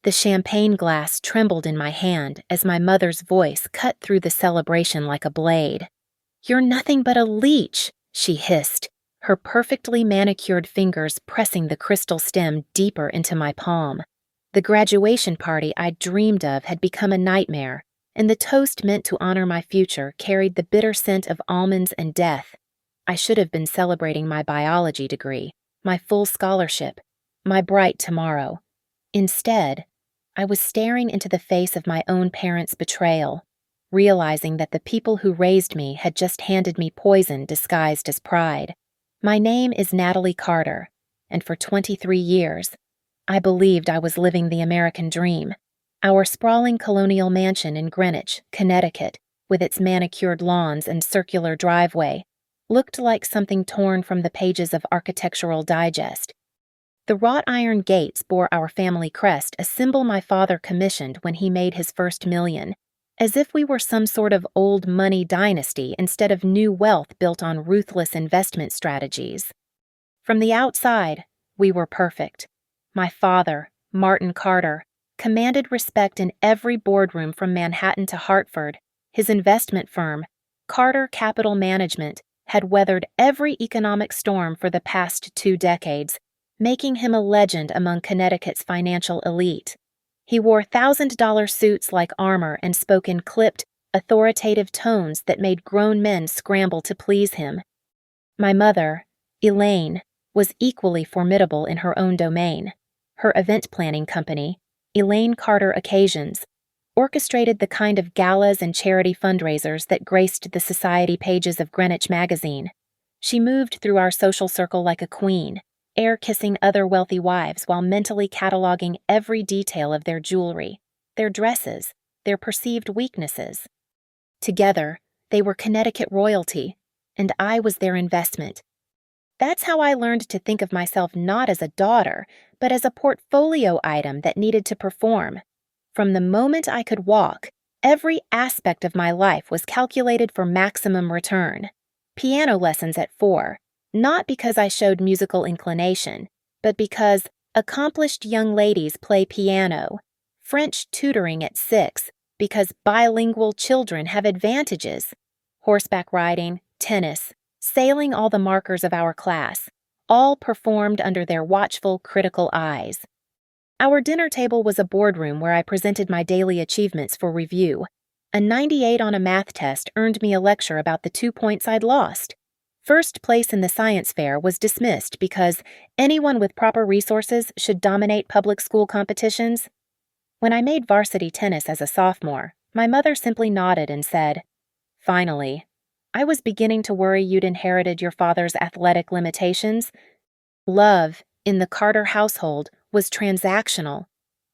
The champagne glass trembled in my hand as my mother's voice cut through the celebration like a blade. "You're nothing but a leech," she hissed, her perfectly manicured fingers pressing the crystal stem deeper into my palm. The graduation party I'd dreamed of had become a nightmare, and the toast meant to honor my future carried the bitter scent of almonds and death. I should have been celebrating my biology degree, my full scholarship, my bright tomorrow. Instead, I was staring into the face of my own parents' betrayal, realizing that the people who raised me had just handed me poison disguised as pride. My name is Natalie Carter, and for 23 years, I believed I was living the American dream. Our sprawling colonial mansion in Greenwich, Connecticut, with its manicured lawns and circular driveway, looked like something torn from the pages of Architectural Digest. The wrought iron gates bore our family crest, a symbol my father commissioned when he made his first million, as if we were some sort of old money dynasty instead of new wealth built on ruthless investment strategies. From the outside, we were perfect. My father, Martin Carter, commanded respect in every boardroom from Manhattan to Hartford. His investment firm, Carter Capital Management, had weathered every economic storm for the past 2 decades, making him a legend among Connecticut's financial elite. He wore $1,000 suits like armor and spoke in clipped, authoritative tones that made grown men scramble to please him. My mother, Elaine, was equally formidable in her own domain. Her event planning company, Elaine Carter Occasions, orchestrated the kind of galas and charity fundraisers that graced the society pages of Greenwich magazine. She moved through our social circle like a queen, air-kissing other wealthy wives while mentally cataloging every detail of their jewelry, their dresses, their perceived weaknesses. Together, they were Connecticut royalty, and I was their investment. That's how I learned to think of myself not as a daughter, but as a portfolio item that needed to perform. From the moment I could walk, every aspect of my life was calculated for maximum return. Piano lessons at 4, not because I showed musical inclination, but because accomplished young ladies play piano. French tutoring at 6, because bilingual children have advantages. Horseback riding, tennis, sailing, all the markers of our class, all performed under their watchful, critical eyes. Our dinner table was a boardroom where I presented my daily achievements for review. A 98 on a math test earned me a lecture about the 2 points I'd lost. First place in the science fair was dismissed because anyone with proper resources should dominate public school competitions. When I made varsity tennis as a sophomore, my mother simply nodded and said, "Finally. I was beginning to worry you'd inherited your father's athletic limitations." Love, in the Carter household, was transactional.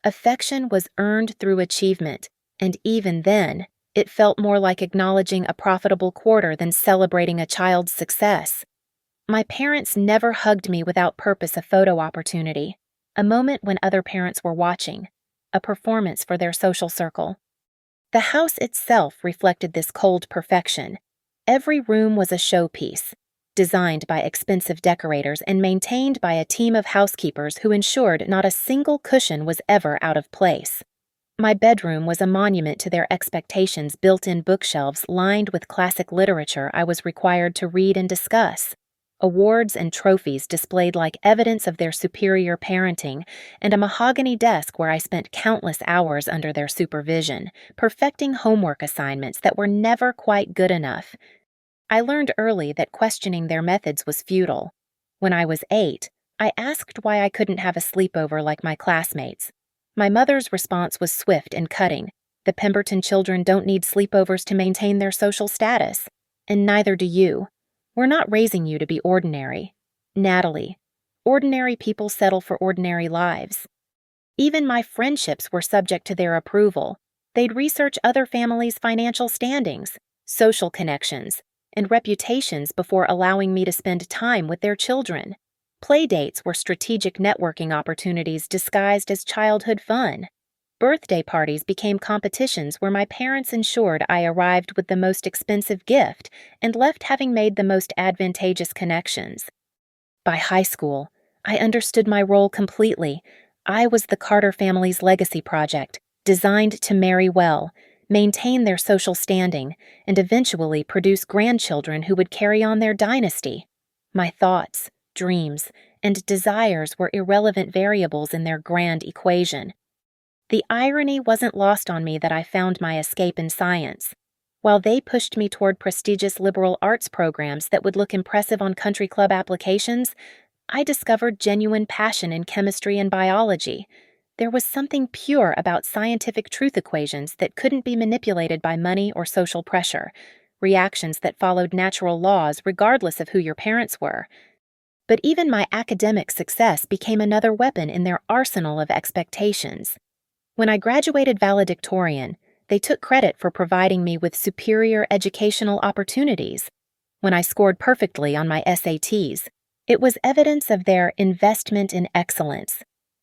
Affection was earned through achievement, and even then, it felt more like acknowledging a profitable quarter than celebrating a child's success. My parents never hugged me without purpose, a photo opportunity, a moment when other parents were watching, a performance for their social circle. The house itself reflected this cold perfection. Every room was a showpiece, designed by expensive decorators and maintained by a team of housekeepers who ensured not a single cushion was ever out of place. My bedroom was a monument to their expectations, built-in bookshelves lined with classic literature I was required to read and discuss, awards and trophies displayed like evidence of their superior parenting, and a mahogany desk where I spent countless hours under their supervision, perfecting homework assignments that were never quite good enough. I learned early that questioning their methods was futile. When I was 8, I asked why I couldn't have a sleepover like my classmates. My mother's response was swift and cutting. "The Pemberton children don't need sleepovers to maintain their social status, and neither do you. We're not raising you to be ordinary. Natalie, ordinary people settle for ordinary lives." Even my friendships were subject to their approval. They'd research other families' financial standings, social connections, and reputations before allowing me to spend time with their children. Playdates were strategic networking opportunities disguised as childhood fun. Birthday parties became competitions where my parents ensured I arrived with the most expensive gift and left having made the most advantageous connections. By high school, I understood my role completely. I was the Carter family's legacy project, designed to marry well, maintain their social standing, and eventually produce grandchildren who would carry on their dynasty. My thoughts, dreams, and desires were irrelevant variables in their grand equation. The irony wasn't lost on me that I found my escape in science. While they pushed me toward prestigious liberal arts programs that would look impressive on country club applications, I discovered genuine passion in chemistry and biology. There was something pure about scientific truth equations that couldn't be manipulated by money or social pressure, reactions that followed natural laws regardless of who your parents were. But even my academic success became another weapon in their arsenal of expectations. When I graduated valedictorian, they took credit for providing me with superior educational opportunities. When I scored perfectly on my SATs, it was evidence of their investment in excellence.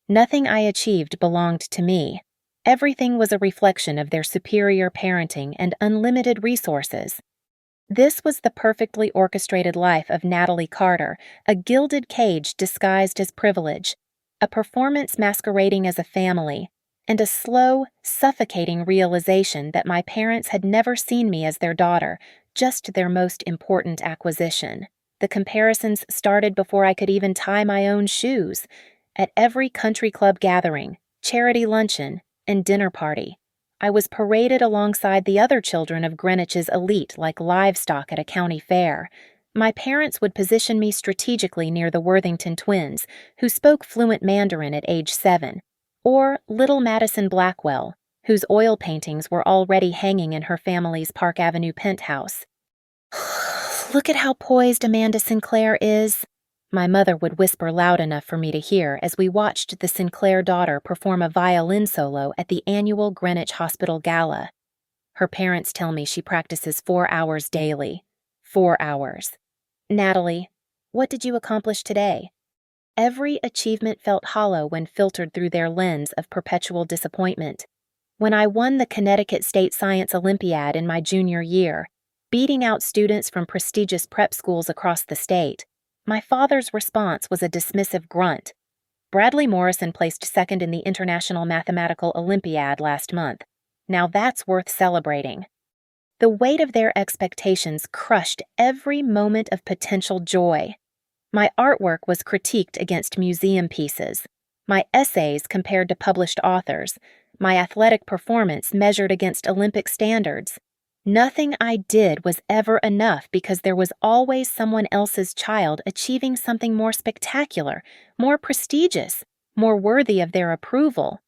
Nothing I achieved belonged to me. Everything was a reflection of their superior parenting and unlimited resources. This was the perfectly orchestrated life of Natalie Carter, a gilded cage disguised as privilege, a performance masquerading as a family, and a slow, suffocating realization that my parents had never seen me as their daughter, just their most important acquisition. The comparisons started before I could even tie my own shoes. At every country club gathering, charity luncheon, and dinner party, I was paraded alongside the other children of Greenwich's elite like livestock at a county fair. My parents would position me strategically near the Worthington twins, who spoke fluent Mandarin at age 7, or little Madison Blackwell, whose oil paintings were already hanging in her family's Park Avenue penthouse. "Look at how poised Amanda Sinclair is," my mother would whisper loud enough for me to hear as we watched the Sinclair daughter perform a violin solo at the annual Greenwich Hospital Gala. Her parents tell me she practices 4 hours daily. 4 hours. "Natalie, what did you accomplish today?" Every achievement felt hollow when filtered through their lens of perpetual disappointment. When I won the Connecticut State Science Olympiad in my junior year, beating out students from prestigious prep schools across the state, my father's response was a dismissive grunt. "Bradley Morrison placed second in the International Mathematical Olympiad last month. Now that's worth celebrating." The weight of their expectations crushed every moment of potential joy. My artwork was critiqued against museum pieces, my essays compared to published authors, my athletic performance measured against Olympic standards. Nothing I did was ever enough because there was always someone else's child achieving something more spectacular, more prestigious, more worthy of their approval.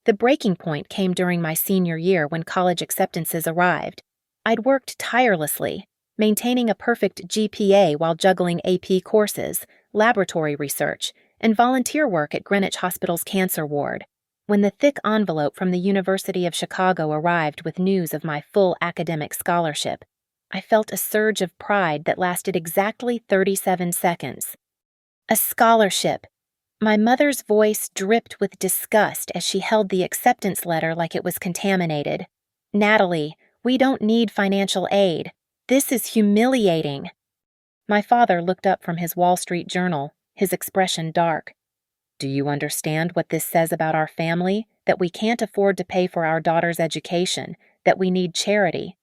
The breaking point came during my senior year when college acceptances arrived. I'd worked tirelessly, maintaining a perfect GPA while juggling AP courses, laboratory research, and volunteer work at Greenwich Hospital's cancer ward. When the thick envelope from the University of Chicago arrived with news of my full academic scholarship, I felt a surge of pride that lasted exactly 37 seconds. A scholarship! My mother's voice dripped with disgust as she held the acceptance letter like it was contaminated. "Natalie, we don't need financial aid. This is humiliating." My father looked up from his Wall Street Journal, his expression dark. "Do you understand what this says about our family? That we can't afford to pay for our daughter's education, that we need charity."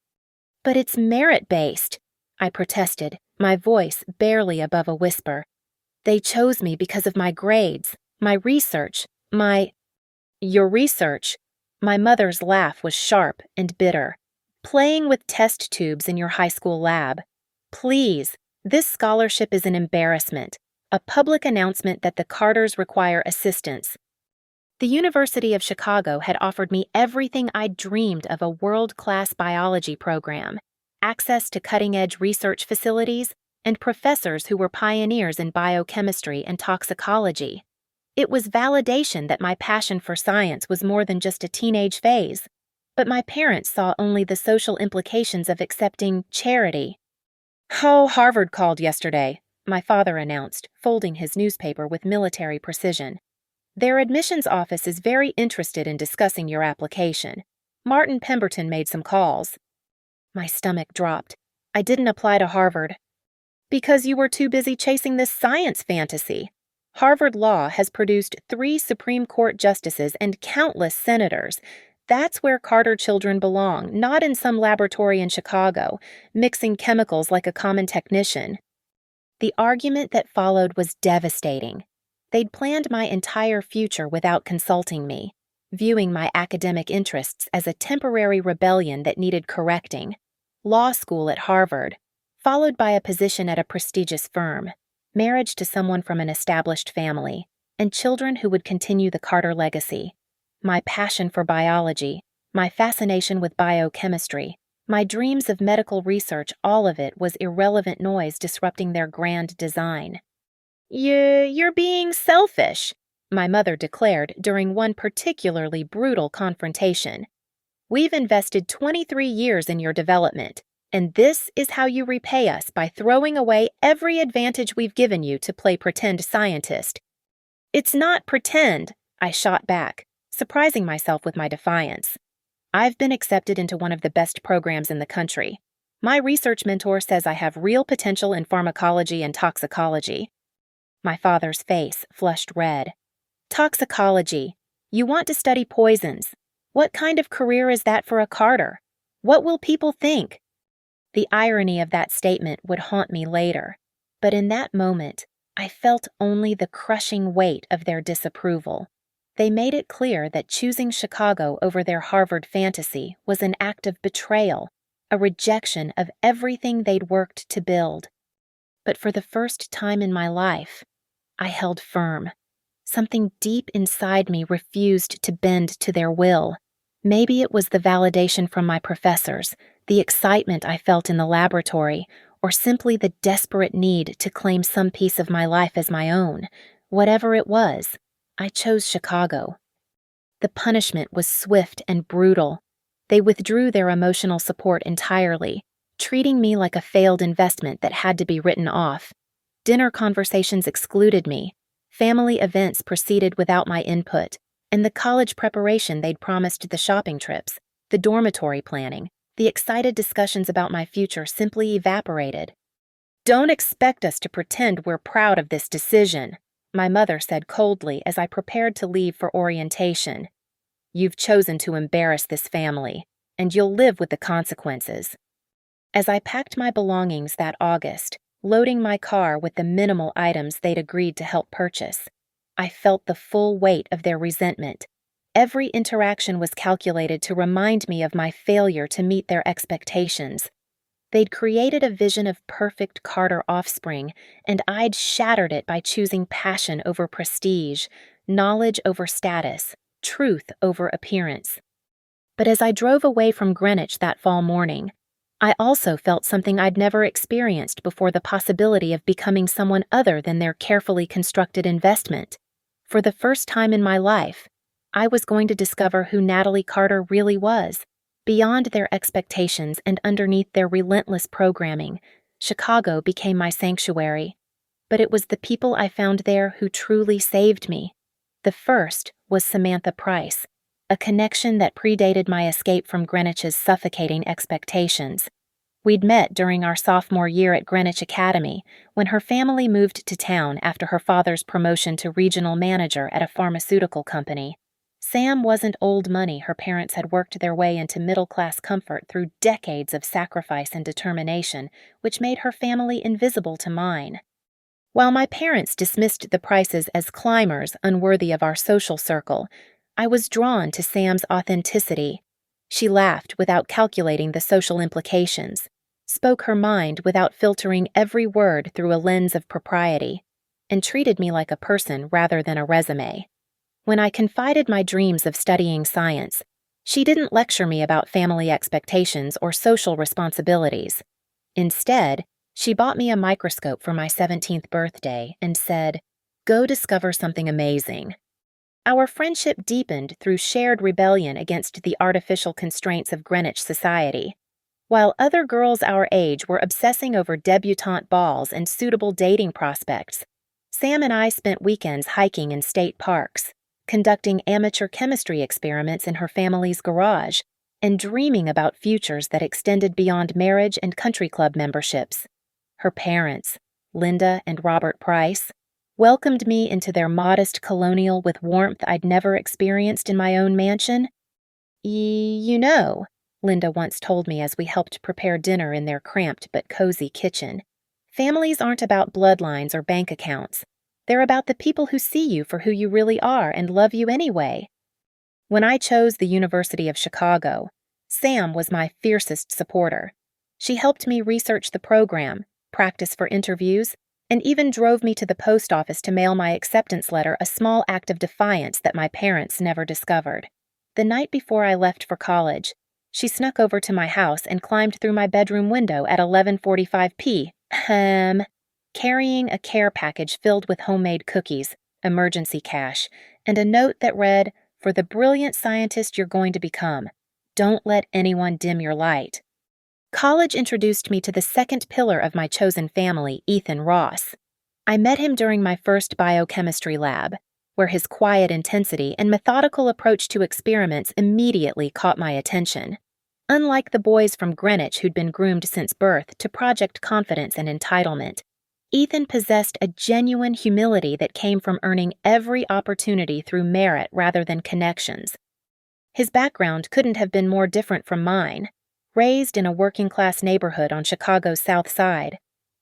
"But it's merit-based," I protested, my voice barely above a whisper. "They chose me because of my grades, my research, Your research?" My mother's laugh was sharp and bitter. "Playing with test tubes in your high school lab. Please, this scholarship is an embarrassment. A public announcement that the Carters require assistance." The University of Chicago had offered me everything I'd dreamed of: a world-class biology program, access to cutting-edge research facilities, and professors who were pioneers in biochemistry and toxicology. It was validation that my passion for science was more than just a teenage phase. But my parents saw only the social implications of accepting charity. "Oh, Harvard called yesterday," my father announced, folding his newspaper with military precision. "Their admissions office is very interested in discussing your application. Martin Pemberton made some calls." My stomach dropped. "I didn't apply to Harvard." "Because you were too busy chasing this science fantasy." Harvard Law has produced 3 Supreme Court justices and countless senators. That's where Carter children belong, not in some laboratory in Chicago, mixing chemicals like a common technician. The argument that followed was devastating. They'd planned my entire future without consulting me, viewing my academic interests as a temporary rebellion that needed correcting. Law school at Harvard, followed by a position at a prestigious firm, marriage to someone from an established family, and children who would continue the Carter legacy. My passion for biology, my fascination with biochemistry, my dreams of medical research, all of it was irrelevant noise disrupting their grand design. You're being selfish," my mother declared during one particularly brutal confrontation. "We've invested 23 years in your development, and this is how you repay us, by throwing away every advantage we've given you to play pretend scientist." "It's not pretend," I shot back, surprising myself with my defiance. "I've been accepted into one of the best programs in the country. My research mentor says I have real potential in pharmacology and toxicology." My father's face flushed red. "Toxicology. You want to study poisons. What kind of career is that for a Carter? What will people think?" The irony of that statement would haunt me later, but in that moment, I felt only the crushing weight of their disapproval. They made it clear that choosing Chicago over their Harvard fantasy was an act of betrayal, a rejection of everything they'd worked to build. But for the first time in my life, I held firm. Something deep inside me refused to bend to their will. Maybe it was the validation from my professors, the excitement I felt in the laboratory, or simply the desperate need to claim some piece of my life as my own. Whatever it was, I chose Chicago. The punishment was swift and brutal. They withdrew their emotional support entirely, treating me like a failed investment that had to be written off. Dinner conversations excluded me, family events proceeded without my input, and the college preparation they'd promised, the shopping trips, the dormitory planning, the excited discussions about my future simply evaporated. "Don't expect us to pretend we're proud of this decision," my mother said coldly as I prepared to leave for orientation. "You've chosen to embarrass this family, and you'll live with the consequences." As I packed my belongings that August, loading my car with the minimal items they'd agreed to help purchase, I felt the full weight of their resentment. Every interaction was calculated to remind me of my failure to meet their expectations. They'd created a vision of perfect Carter offspring, and I'd shattered it by choosing passion over prestige, knowledge over status, truth over appearance. But as I drove away from Greenwich that fall morning, I also felt something I'd never experienced before: the possibility of becoming someone other than their carefully constructed investment. For the first time in my life, I was going to discover who Natalie Carter really was. Beyond their expectations and underneath their relentless programming, Chicago became my sanctuary. But it was the people I found there who truly saved me. The first was Samantha Price, a connection that predated my escape from Greenwich's suffocating expectations. We'd met during our sophomore year at Greenwich Academy, when her family moved to town after her father's promotion to regional manager at a pharmaceutical company. Sam wasn't old money. Her parents had worked their way into middle-class comfort through decades of sacrifice and determination, which made her family invisible to mine. While my parents dismissed the Prices as climbers unworthy of our social circle, I was drawn to Sam's authenticity. She laughed without calculating the social implications, spoke her mind without filtering every word through a lens of propriety, and treated me like a person rather than a resume. When I confided my dreams of studying science, she didn't lecture me about family expectations or social responsibilities. Instead, she bought me a microscope for my 17th birthday and said, "Go discover something amazing." Our friendship deepened through shared rebellion against the artificial constraints of Greenwich society. While other girls our age were obsessing over debutante balls and suitable dating prospects, Sam and I spent weekends hiking in state parks, conducting amateur chemistry experiments in her family's garage, and dreaming about futures that extended beyond marriage and country club memberships. Her parents, Linda and Robert Price, welcomed me into their modest colonial with warmth I'd never experienced in my own mansion. You know, Linda once told me as we helped prepare dinner in their cramped but cozy kitchen, families aren't about bloodlines or bank accounts. They're about the people who see you for who you really are and love you anyway. When I chose the University of Chicago, Sam was my fiercest supporter. She helped me research the program, practice for interviews, and even drove me to the post office to mail my acceptance letter, a small act of defiance that my parents never discovered. The night before I left for college, she snuck over to my house and climbed through my bedroom window at 11:45 p.m., carrying a care package filled with homemade cookies, emergency cash, and a note that read, "For the brilliant scientist you're going to become, don't let anyone dim your light." College introduced me to the second pillar of my chosen family, Ethan Ross. I met him during my first biochemistry lab, where his quiet intensity and methodical approach to experiments immediately caught my attention. Unlike the boys from Greenwich who'd been groomed since birth to project confidence and entitlement, Ethan possessed a genuine humility that came from earning every opportunity through merit rather than connections. His background couldn't have been more different from mine. Raised in a working-class neighborhood on Chicago's South Side,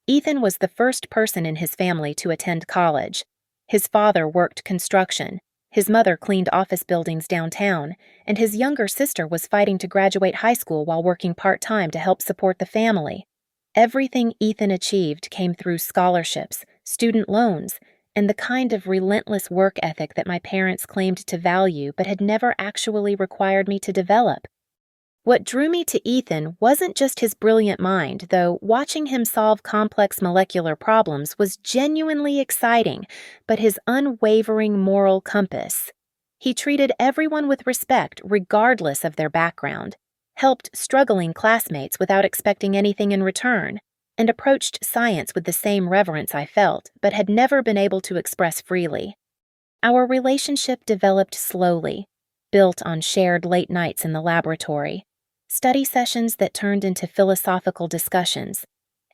Ethan was the first person in his family to attend college. His father worked construction, his mother cleaned office buildings downtown, and his younger sister was fighting to graduate high school while working part-time to help support the family. Everything Ethan achieved came through scholarships, student loans, and the kind of relentless work ethic that my parents claimed to value but had never actually required me to develop. What drew me to Ethan wasn't just his brilliant mind, though watching him solve complex molecular problems was genuinely exciting, but his unwavering moral compass. He treated everyone with respect regardless of their background, helped struggling classmates without expecting anything in return, and approached science with the same reverence I felt, but had never been able to express freely. Our relationship developed slowly, built on shared late nights in the laboratory, study sessions that turned into philosophical discussions,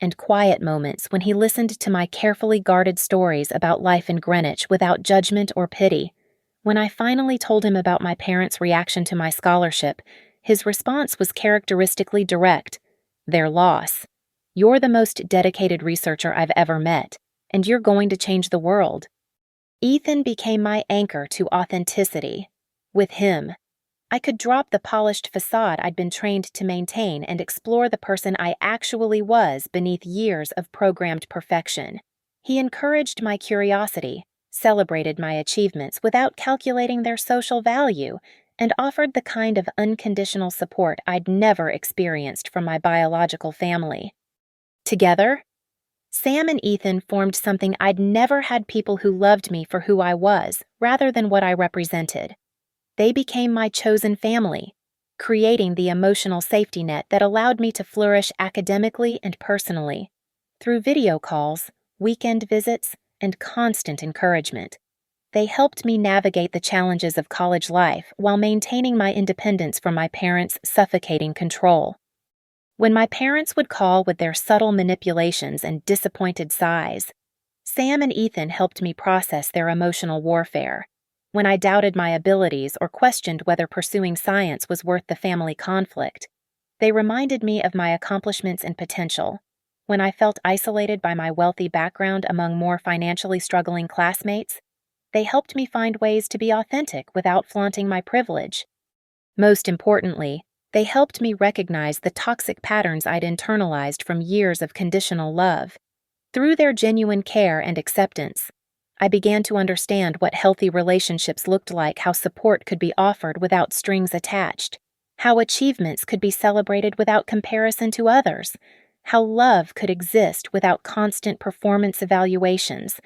and quiet moments when he listened to my carefully guarded stories about life in Greenwich without judgment or pity. When I finally told him about my parents' reaction to my scholarship, his response was characteristically direct. "Their loss. You're the most dedicated researcher I've ever met, and you're going to change the world." Ethan became my anchor to authenticity. With him, I could drop the polished facade I'd been trained to maintain and explore the person I actually was beneath years of programmed perfection. He encouraged my curiosity, celebrated my achievements without calculating their social value, and offered the kind of unconditional support I'd never experienced from my biological family. Together, Sam and Ethan formed something I'd never had people who loved me for who I was, rather than what I represented. They became my chosen family, creating the emotional safety net that allowed me to flourish academically and personally. Through video calls, weekend visits, and constant encouragement, they helped me navigate the challenges of college life while maintaining my independence from my parents' suffocating control. When my parents would call with their subtle manipulations and disappointed sighs, Sam and Ethan helped me process their emotional warfare. When I doubted my abilities or questioned whether pursuing science was worth the family conflict, they reminded me of my accomplishments and potential. When I felt isolated by my wealthy background among more financially struggling classmates, they helped me find ways to be authentic without flaunting my privilege. Most importantly, they helped me recognize the toxic patterns I'd internalized from years of conditional love. Through their genuine care and acceptance, I began to understand what healthy relationships looked like, how support could be offered without strings attached, how achievements could be celebrated without comparison to others, how love could exist without constant performance evaluations.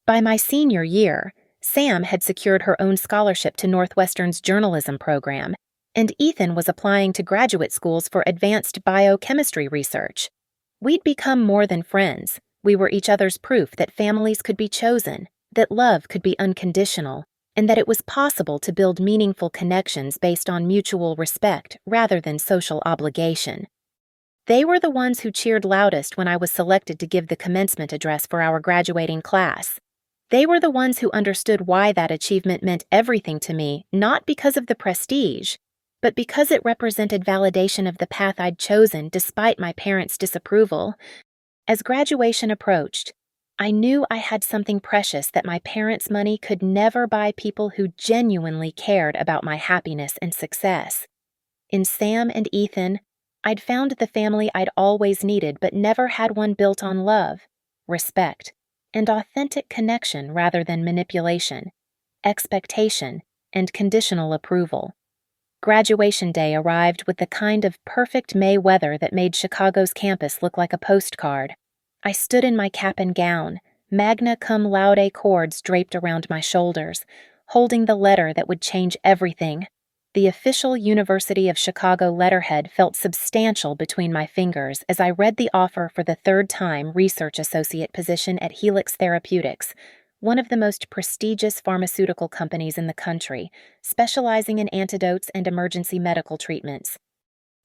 By my senior year, Sam had secured her own scholarship to Northwestern's journalism program, and Ethan was applying to graduate schools for advanced biochemistry research. We'd become more than friends. We were each other's proof that families could be chosen, that love could be unconditional, and that it was possible to build meaningful connections based on mutual respect rather than social obligation. They were the ones who cheered loudest when I was selected to give the commencement address for our graduating class. They were the ones who understood why that achievement meant everything to me, not because of the prestige, but because it represented validation of the path I'd chosen despite my parents' disapproval. As graduation approached, I knew I had something precious that my parents' money could never buy people who genuinely cared about my happiness and success. In Sam and Ethan, I'd found the family I'd always needed but never had one built on love, respect, and authentic connection rather than manipulation, expectation, and conditional approval. Graduation day arrived with the kind of perfect May weather that made Chicago's campus look like a postcard. I stood in my cap and gown, magna cum laude cords draped around my shoulders, holding the letter that would change everything. The official University of Chicago letterhead felt substantial between my fingers as I read the offer for the third time research associate position at Helix Therapeutics, one of the most prestigious pharmaceutical companies in the country, specializing in antidotes and emergency medical treatments.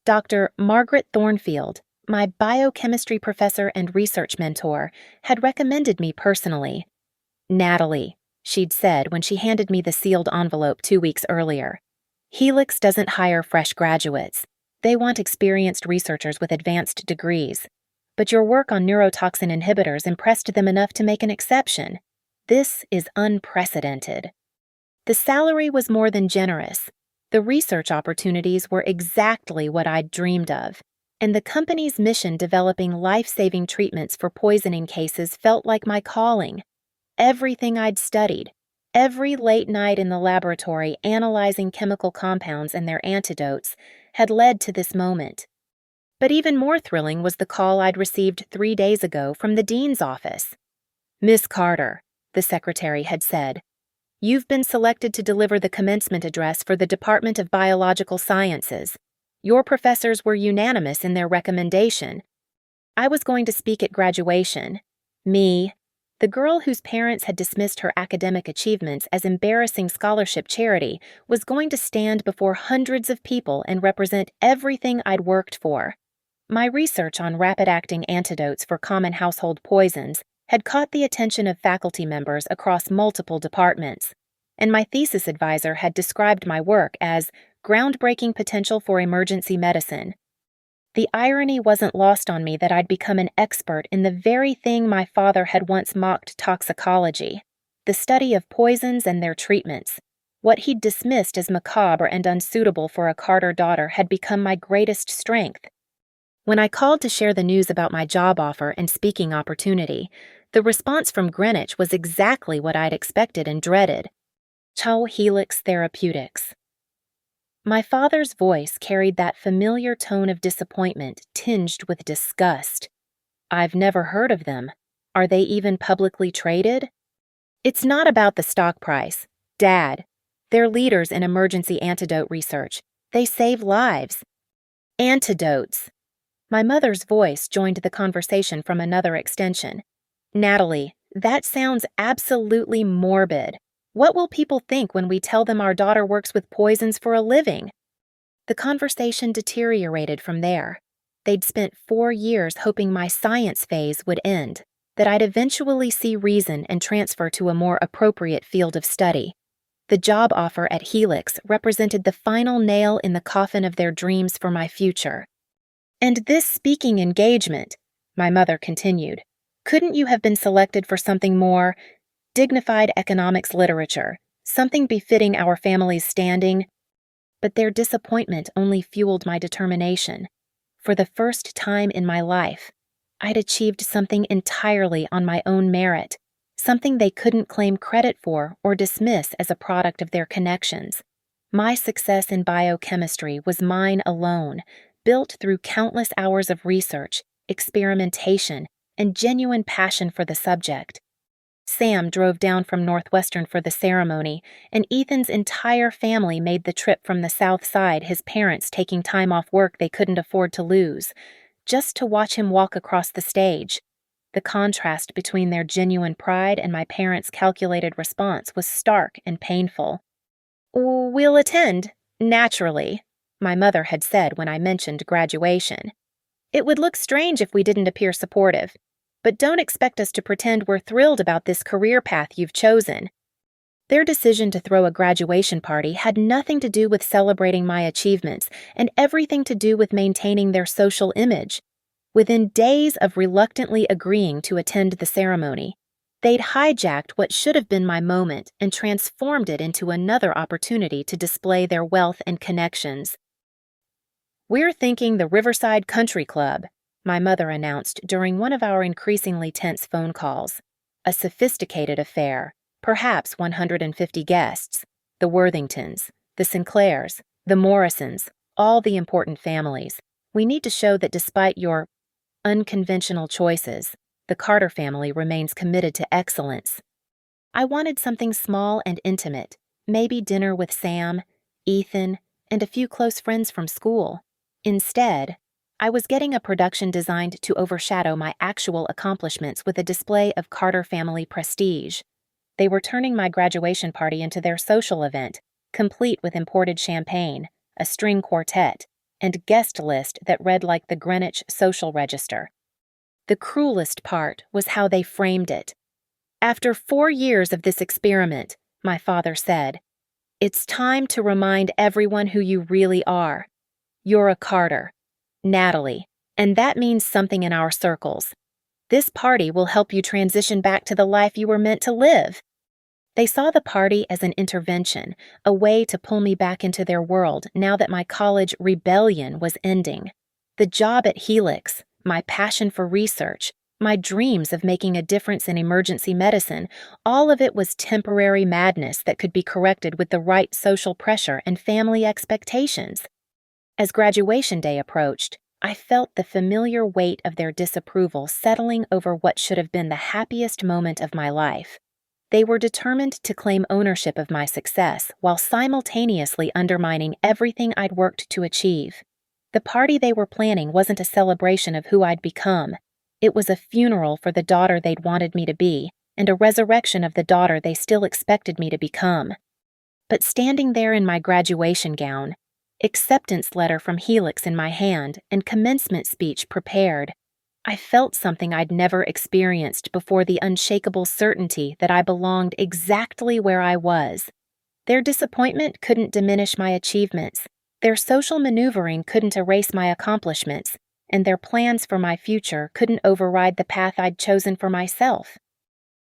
Dr. Margaret Thornfield, my biochemistry professor and research mentor, had recommended me personally. "Natalie," she'd said when she handed me the sealed envelope 2 weeks earlier, "Helix doesn't hire fresh graduates. They want experienced researchers with advanced degrees. But your work on neurotoxin inhibitors impressed them enough to make an exception. This is unprecedented." The salary was more than generous. The research opportunities were exactly what I'd dreamed of, and the company's mission developing life-saving treatments for poisoning cases felt like my calling. Everything I'd studied, every late night in the laboratory analyzing chemical compounds and their antidotes, had led to this moment. But even more thrilling was the call I'd received 3 days ago from the dean's office. "Miss Carter," the secretary had said, "you've been selected to deliver the commencement address for the Department of Biological Sciences. Your professors were unanimous in their recommendation." I was going to speak at graduation. Me, the girl whose parents had dismissed her academic achievements as embarrassing scholarship charity, was going to stand before hundreds of people and represent everything I'd worked for. My research on rapid-acting antidotes for common household poisons had caught the attention of faculty members across multiple departments, and my thesis advisor had described my work as groundbreaking potential for emergency medicine. The irony wasn't lost on me that I'd become an expert in the very thing my father had once mocked toxicology, the study of poisons and their treatments. What he'd dismissed as macabre and unsuitable for a Carter daughter had become my greatest strength. When I called to share the news about my job offer and speaking opportunity, the response from Greenwich was exactly what I'd expected and dreaded. Helix Therapeutics. My father's voice carried that familiar tone of disappointment tinged with disgust. "I've never heard of them. Are they even publicly traded?" "It's not about the stock price. Dad, they're leaders in emergency antidote research. They save lives." "Antidotes." My mother's voice joined the conversation from another extension. "Natalie, that sounds absolutely morbid. What will people think when we tell them our daughter works with poisons for a living?" The conversation deteriorated from there. They'd spent 4 years hoping my science phase would end, that I'd eventually see reason and transfer to a more appropriate field of study. The job offer at Helix represented the final nail in the coffin of their dreams for my future. "And this speaking engagement," my mother continued, "couldn't you have been selected for something more dignified economics literature, something befitting our family's standing?" But their disappointment only fueled my determination. For the first time in my life, I'd achieved something entirely on my own merit, something they couldn't claim credit for or dismiss as a product of their connections. My success in biochemistry was mine alone, built through countless hours of research, experimentation, and genuine passion for the subject. Sam drove down from Northwestern for the ceremony, and Ethan's entire family made the trip from the South Side, his parents taking time off work they couldn't afford to lose, just to watch him walk across the stage. The contrast between their genuine pride and my parents' calculated response was stark and painful. "We'll attend, naturally," my mother had said when I mentioned graduation. "It would look strange if we didn't appear supportive. but don't expect us to pretend we're thrilled about this career path you've chosen." Their decision to throw a graduation party had nothing to do with celebrating my achievements and everything to do with maintaining their social image. Within days of reluctantly agreeing to attend the ceremony, they'd hijacked what should have been my moment and transformed it into another opportunity to display their wealth and connections. "We're thinking the Riverside Country Club," my mother announced during one of our increasingly tense phone calls. A sophisticated affair, perhaps 150 guests, the Worthingtons, the Sinclairs, the Morrisons, all the important families. "We need to show that despite your unconventional choices, the Carter family remains committed to excellence." I wanted something small and intimate, maybe dinner with Sam, Ethan, and a few close friends from school. Instead, I was getting a production designed to overshadow my actual accomplishments with a display of Carter family prestige. They were turning my graduation party into their social event, complete with imported champagne, a string quartet, and guest list that read like the Greenwich Social Register. The cruelest part was how they framed it. "After 4 years of this experiment," my father said, "it's time to remind everyone who you really are. You're a Carter, Natalie, and that means something in our circles. This party will help you transition back to the life you were meant to live." They saw the party as an intervention, a way to pull me back into their world now that my college rebellion was ending. The job at Helix, my passion for research, my dreams of making a difference in emergency medicine, all of it was temporary madness that could be corrected with the right social pressure and family expectations. As graduation day approached, I felt the familiar weight of their disapproval settling over what should have been the happiest moment of my life. They were determined to claim ownership of my success while simultaneously undermining everything I'd worked to achieve. The party they were planning wasn't a celebration of who I'd become. It was a funeral for the daughter they'd wanted me to be, and a resurrection of the daughter they still expected me to become. But standing there in my graduation gown, acceptance letter from Helix in my hand, and commencement speech prepared, I felt something I'd never experienced before: the unshakable certainty that I belonged exactly where I was. Their disappointment couldn't diminish my achievements, their social maneuvering couldn't erase my accomplishments, and their plans for my future couldn't override the path I'd chosen for myself.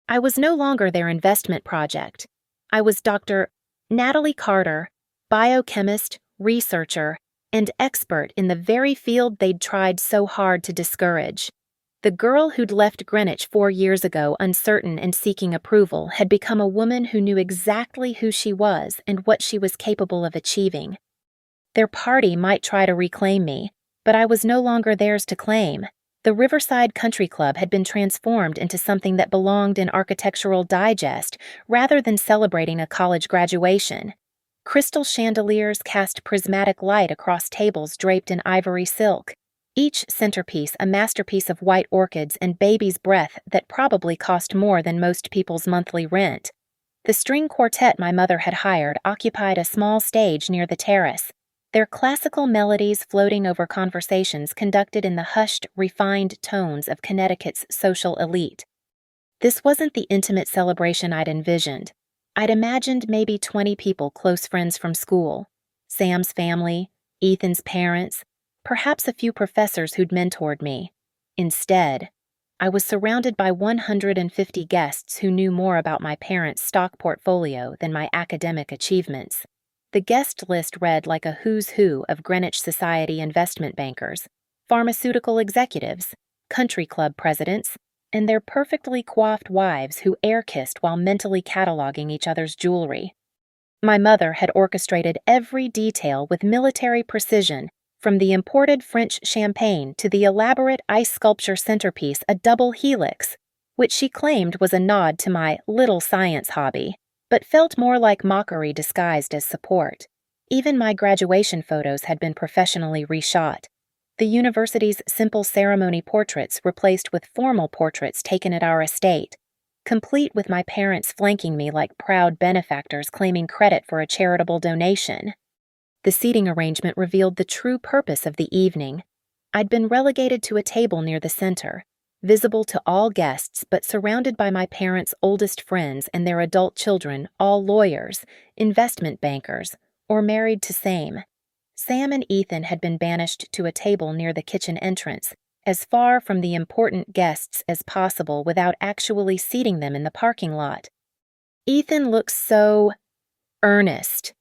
I was no longer their investment project. I was Dr. Natalie Carter, biochemist, researcher, and expert in the very field they'd tried so hard to discourage. The girl who'd left Greenwich 4 years ago uncertain and seeking approval had become a woman who knew exactly who she was and what she was capable of achieving. Their party might try to reclaim me, but I was no longer theirs to claim. The Riverside Country Club had been transformed into something that belonged in Architectural Digest rather than celebrating a college graduation. Crystal chandeliers cast prismatic light across tables draped in ivory silk, each centerpiece a masterpiece of white orchids and baby's breath that probably cost more than most people's monthly rent. The string quartet my mother had hired occupied a small stage near the terrace, their classical melodies floating over conversations conducted in the hushed, refined tones of Connecticut's social elite. This wasn't the intimate celebration I'd envisioned. I'd imagined maybe 20 people close friends from school, Sam's family, Ethan's parents, perhaps a few professors who'd mentored me. Instead, I was surrounded by 150 guests who knew more about my parents' stock portfolio than my academic achievements. The guest list read like a who's who of Greenwich Society investment bankers, pharmaceutical executives, country club presidents, and their perfectly coiffed wives who air-kissed while mentally cataloging each other's jewelry. My mother had orchestrated every detail with military precision, from the imported French champagne to the elaborate ice sculpture centerpiece, a double helix, which she claimed was a nod to my little science hobby, but felt more like mockery disguised as support. Even my graduation photos had been professionally reshot. The university's simple ceremony portraits replaced with formal portraits taken at our estate, complete with my parents flanking me like proud benefactors claiming credit for a charitable donation. The seating arrangement revealed the true purpose of the evening. I'd been relegated to a table near the center, visible to all guests but surrounded by my parents' oldest friends and their adult children, all lawyers, investment bankers, or married to same. Sam and Ethan had been banished to a table near the kitchen entrance, as far from the important guests as possible without actually seating them in the parking lot. Ethan looks so earnest,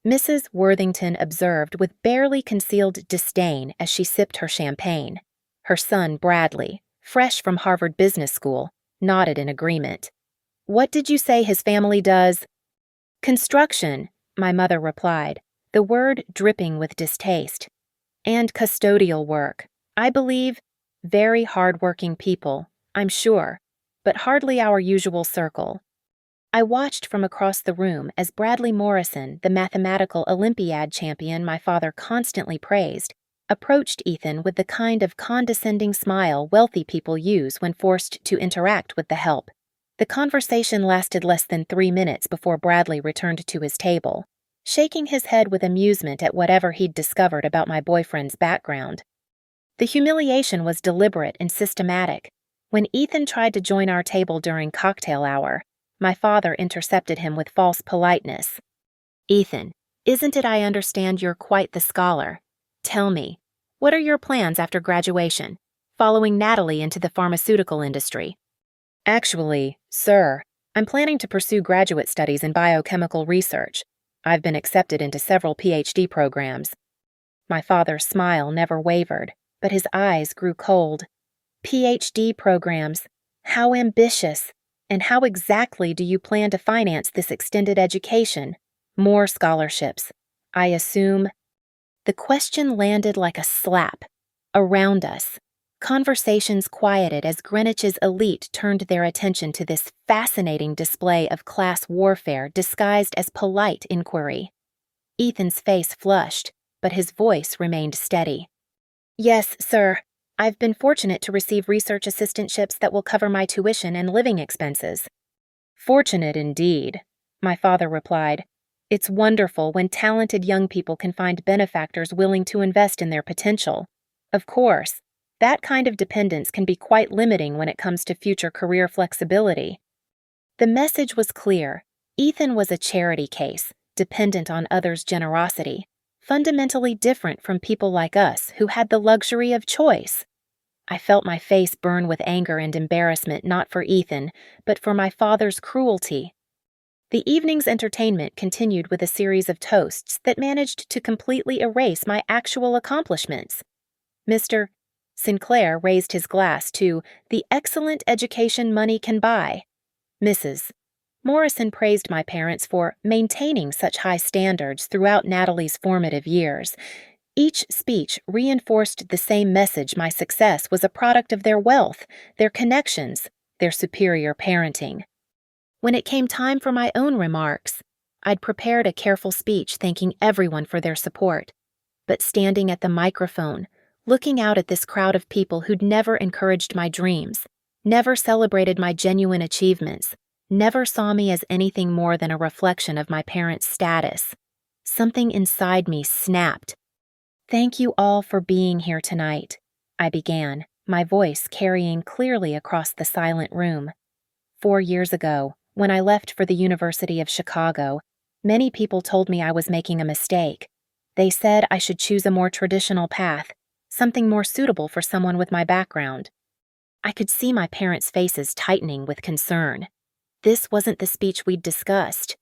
Mrs. Worthington observed with barely concealed disdain as she sipped her champagne. Her son, Bradley, fresh from Harvard Business School, nodded in agreement. "What did you say his family does?" "Construction," my mother replied, the word dripping with distaste. "And custodial work. I believe very hard-working people, I'm sure, but hardly our usual circle." I watched from across the room as Bradley Morrison, the mathematical Olympiad champion my father constantly praised, approached Ethan with the kind of condescending smile wealthy people use when forced to interact with the help. The conversation lasted less than 3 minutes before Bradley returned to his table, shaking his head with amusement at whatever he'd discovered about my boyfriend's background. The humiliation was deliberate and systematic. When Ethan tried to join our table during cocktail hour, my father intercepted him with false politeness. "Ethan, isn't it I understand you're quite the scholar? Tell me, what are your plans after graduation, following Natalie into the pharmaceutical industry?" "Actually, sir, I'm planning to pursue graduate studies in biochemical research. I've been accepted into several PhD programs." My father's smile never wavered, but his eyes grew cold. "PhD programs? How ambitious! And how exactly do you plan to finance this extended education? More scholarships, I assume?" The question landed like a slap. Around us, conversations quieted as Greenwich's elite turned their attention to this fascinating display of class warfare disguised as polite inquiry. Ethan's face flushed, but his voice remained steady. "Yes, sir. I've been fortunate to receive research assistantships that will cover my tuition and living expenses." "Fortunate indeed," my father replied. "It's wonderful when talented young people can find benefactors willing to invest in their potential. Of course, that kind of dependence can be quite limiting when it comes to future career flexibility." The message was clear. Ethan was a charity case, dependent on others' generosity, fundamentally different from people like us who had the luxury of choice. I felt my face burn with anger and embarrassment not for Ethan, but for my father's cruelty. The evening's entertainment continued with a series of toasts that managed to completely erase my actual accomplishments. Mr. Sinclair raised his glass to the excellent education money can buy. Mrs. Morrison praised my parents for maintaining such high standards throughout Natalie's formative years. Each speech reinforced the same message: my success was a product of their wealth, their connections, their superior parenting. When it came time for my own remarks, I'd prepared a careful speech thanking everyone for their support. But standing at the microphone, looking out at this crowd of people who'd never encouraged my dreams, never celebrated my genuine achievements, never saw me as anything more than a reflection of my parents' status, something inside me snapped. "Thank you all for being here tonight," I began, my voice carrying clearly across the silent room. 4 years ago, when I left for the University of Chicago, many people told me I was making a mistake. They said I should choose a more traditional path, something more suitable for someone with my background. I could see my parents' faces tightening with concern. This wasn't the speech we'd discussed.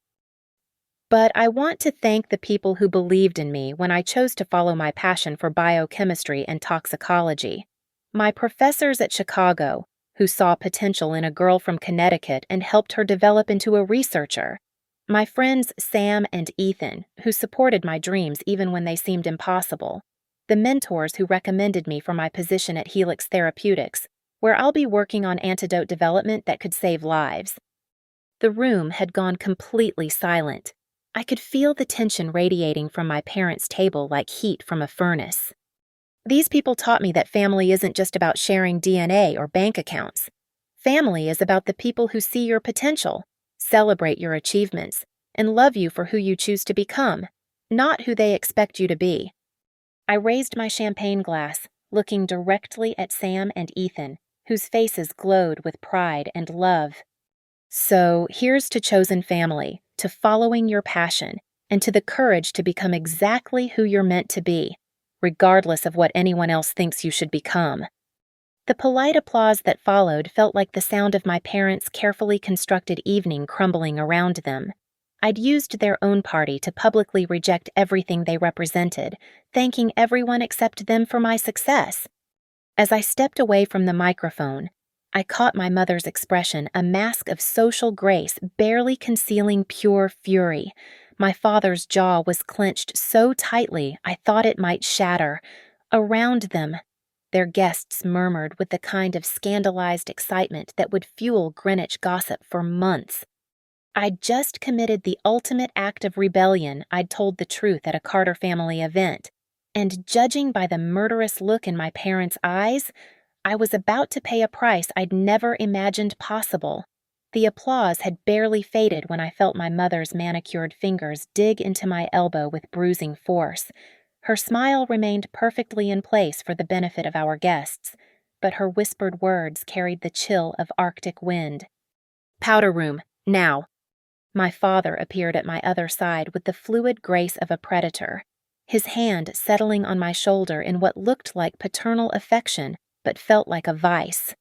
But I want to thank the people who believed in me when I chose to follow my passion for biochemistry and toxicology. My professors at Chicago, who saw potential in a girl from Connecticut and helped her develop into a researcher. My friends Sam and Ethan, who supported my dreams even when they seemed impossible. The mentors who recommended me for my position at Helix Therapeutics, where I'll be working on antidote development that could save lives. The room had gone completely silent. I could feel the tension radiating from my parents' table like heat from a furnace. These people taught me that family isn't just about sharing DNA or bank accounts. Family is about the people who see your potential, celebrate your achievements, and love you for who you choose to become, not who they expect you to be. I raised my champagne glass, looking directly at Sam and Ethan, whose faces glowed with pride and love. So here's to chosen family, to following your passion, and to the courage to become exactly who you're meant to be, regardless of what anyone else thinks you should become. The polite applause that followed felt like the sound of my parents' carefully constructed evening crumbling around them. I'd used their own party to publicly reject everything they represented, thanking everyone except them for my success. As I stepped away from the microphone, I caught my mother's expression, a mask of social grace barely concealing pure fury. My father's jaw was clenched so tightly I thought it might shatter. Around them, their guests murmured with the kind of scandalized excitement that would fuel Greenwich gossip for months. I'd just committed the ultimate act of rebellion. I'd told the truth at a Carter family event, and judging by the murderous look in my parents' eyes, I was about to pay a price I'd never imagined possible. The applause had barely faded when I felt my mother's manicured fingers dig into my elbow with bruising force. Her smile remained perfectly in place for the benefit of our guests, but her whispered words carried the chill of Arctic wind. "Powder room, now." My father appeared at my other side with the fluid grace of a predator, his hand settling on my shoulder in what looked like paternal affection but felt like a vice.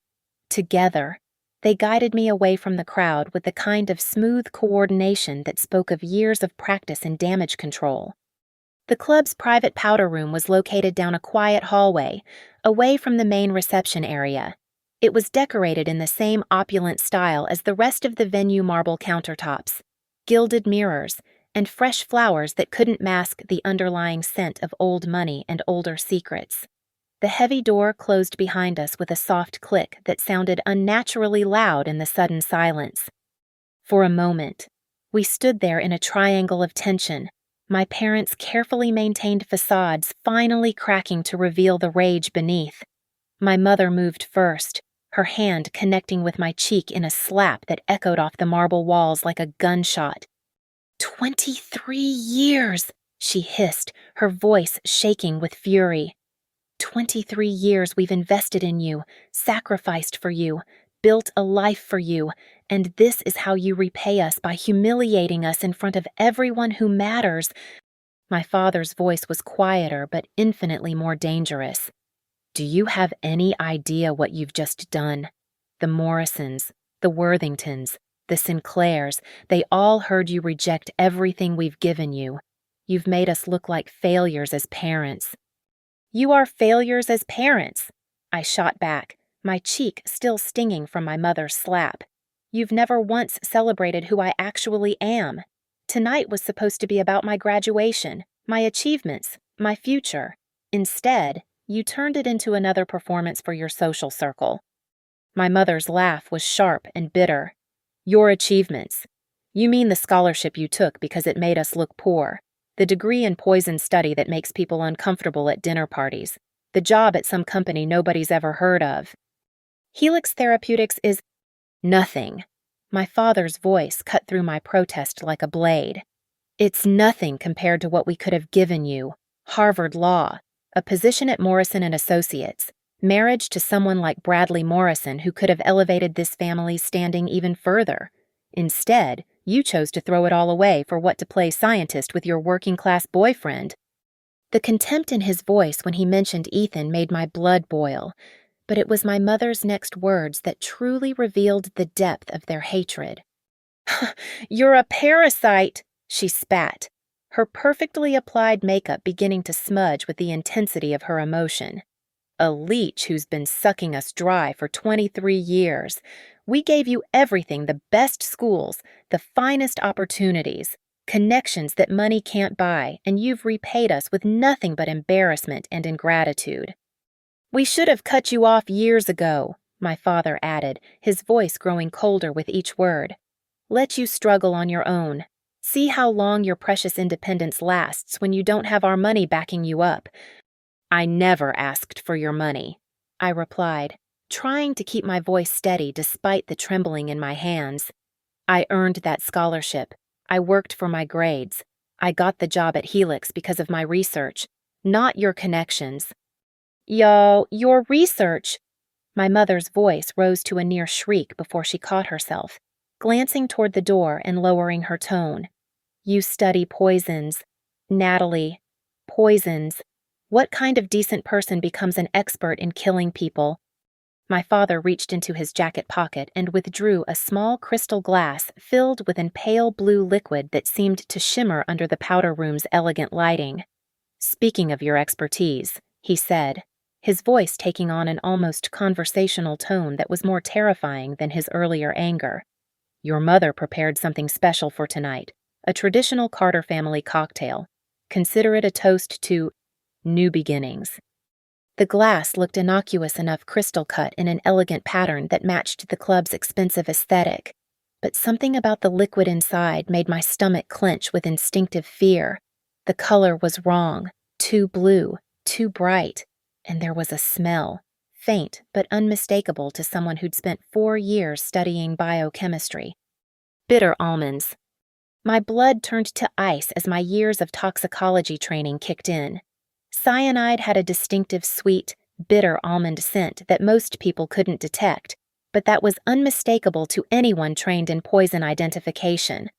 Together, they guided me away from the crowd with the kind of smooth coordination that spoke of years of practice in damage control. The club's private powder room was located down a quiet hallway, away from the main reception area. It was decorated in the same opulent style as the rest of the venue: marble countertops, gilded mirrors, and fresh flowers that couldn't mask the underlying scent of old money and older secrets. The heavy door closed behind us with a soft click that sounded unnaturally loud in the sudden silence. For a moment, we stood there in a triangle of tension, my parents' carefully maintained facades finally cracking to reveal the rage beneath. My mother moved first, her hand connecting with my cheek in a slap that echoed off the marble walls like a gunshot. 23 years, she hissed, her voice shaking with fury. 23 years we've invested in you, sacrificed for you, built a life for you, and this is how you repay us, by humiliating us in front of everyone who matters. My father's voice was quieter but infinitely more dangerous. Do you have any idea what you've just done? The Morrisons, the Worthingtons, the Sinclairs, they all heard you reject everything we've given you. You've made us look like failures as parents. You are failures as parents, I shot back, my cheek still stinging from my mother's slap. You've never once celebrated who I actually am. Tonight was supposed to be about my graduation, my achievements, my future. Instead, you turned it into another performance for your social circle. My mother's laugh was sharp and bitter. Your achievements. You mean the scholarship you took because it made us look poor, the degree in poison study that makes people uncomfortable at dinner parties, the job at some company nobody's ever heard of. Helix Therapeutics is nothing. My father's voice cut through my protest like a blade. It's nothing compared to what we could have given you. Harvard Law, a position at Morrison and Associates, marriage to someone like Bradley Morrison who could have elevated this family's standing even further. Instead, you chose to throw it all away for what to play scientist with your working-class boyfriend. The contempt in his voice when he mentioned Ethan made my blood boil, but it was my mother's next words that truly revealed the depth of their hatred. You're a parasite, she spat, her perfectly applied makeup beginning to smudge with the intensity of her emotion. A leech who's been sucking us dry for 23 years. We gave you everything, the best schools, the finest opportunities, connections that money can't buy, and you've repaid us with nothing but embarrassment and ingratitude. We should have cut you off years ago, my father added, his voice growing colder with each word. Let you struggle on your own. See how long your precious independence lasts when you don't have our money backing you up. I never asked for your money, I replied, trying to keep my voice steady despite the trembling in my hands. I earned that scholarship. I worked for my grades. I got the job at Helix because of my research, not your connections. Your research. My mother's voice rose to a near shriek before she caught herself, glancing toward the door and lowering her tone. You study poisons. Natalie, poisons. What kind of decent person becomes an expert in killing people? My father reached into his jacket pocket and withdrew a small crystal glass filled with an pale blue liquid that seemed to shimmer under the powder room's elegant lighting. Speaking of your expertise, he said, his voice taking on an almost conversational tone that was more terrifying than his earlier anger. Your mother prepared something special for tonight, a traditional Carter family cocktail. Consider it a toast to new beginnings. The glass looked innocuous enough crystal cut in an elegant pattern that matched the club's expensive aesthetic, but something about the liquid inside made my stomach clench with instinctive fear. The color was wrong, too blue, too bright, and there was a smell, faint but unmistakable to someone who'd spent 4 years studying biochemistry. Bitter almonds. My blood turned to ice as my years of toxicology training kicked in. Cyanide had a distinctive sweet, bitter almond scent that most people couldn't detect, but that was unmistakable to anyone trained in poison identification.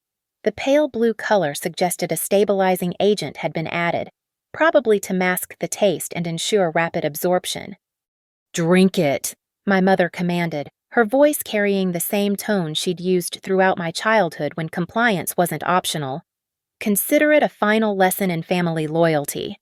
The pale blue color suggested a stabilizing agent had been added, probably to mask the taste and ensure rapid absorption. Drink it, my mother commanded, her voice carrying the same tone she'd used throughout my childhood when compliance wasn't optional. Consider it a final lesson in family loyalty.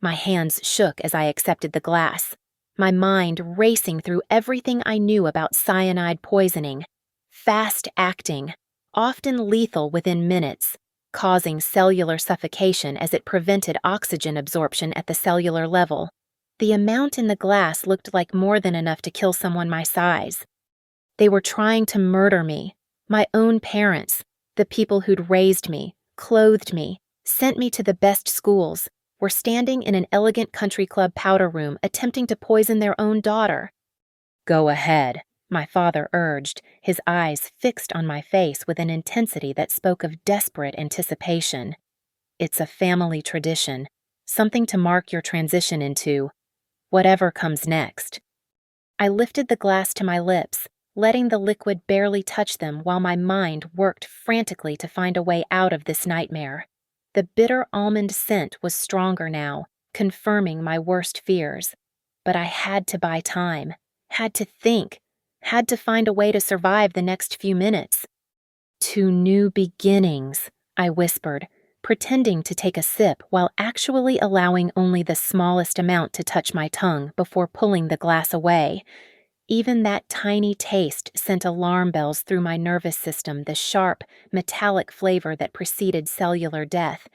My hands shook as I accepted the glass, my mind racing through everything I knew about cyanide poisoning. Fast-acting, often lethal within minutes, causing cellular suffocation as it prevented oxygen absorption at the cellular level. The amount in the glass looked like more than enough to kill someone my size. They were trying to murder me, my own parents, the people who'd raised me, clothed me, sent me to the best schools, were standing in an elegant country club powder room attempting to poison their own daughter. Go ahead, my father urged, his eyes fixed on my face with an intensity that spoke of desperate anticipation. It's a family tradition, something to mark your transition into whatever comes next. I lifted the glass to my lips, letting the liquid barely touch them while my mind worked frantically to find a way out of this nightmare. The bitter almond scent was stronger now, confirming my worst fears. But I had to buy time, had to think, had to find a way to survive the next few minutes. To new beginnings, I whispered, pretending to take a sip while actually allowing only the smallest amount to touch my tongue before pulling the glass away. Even that tiny taste sent alarm bells through my nervous system, the sharp, metallic flavor that preceded cellular death.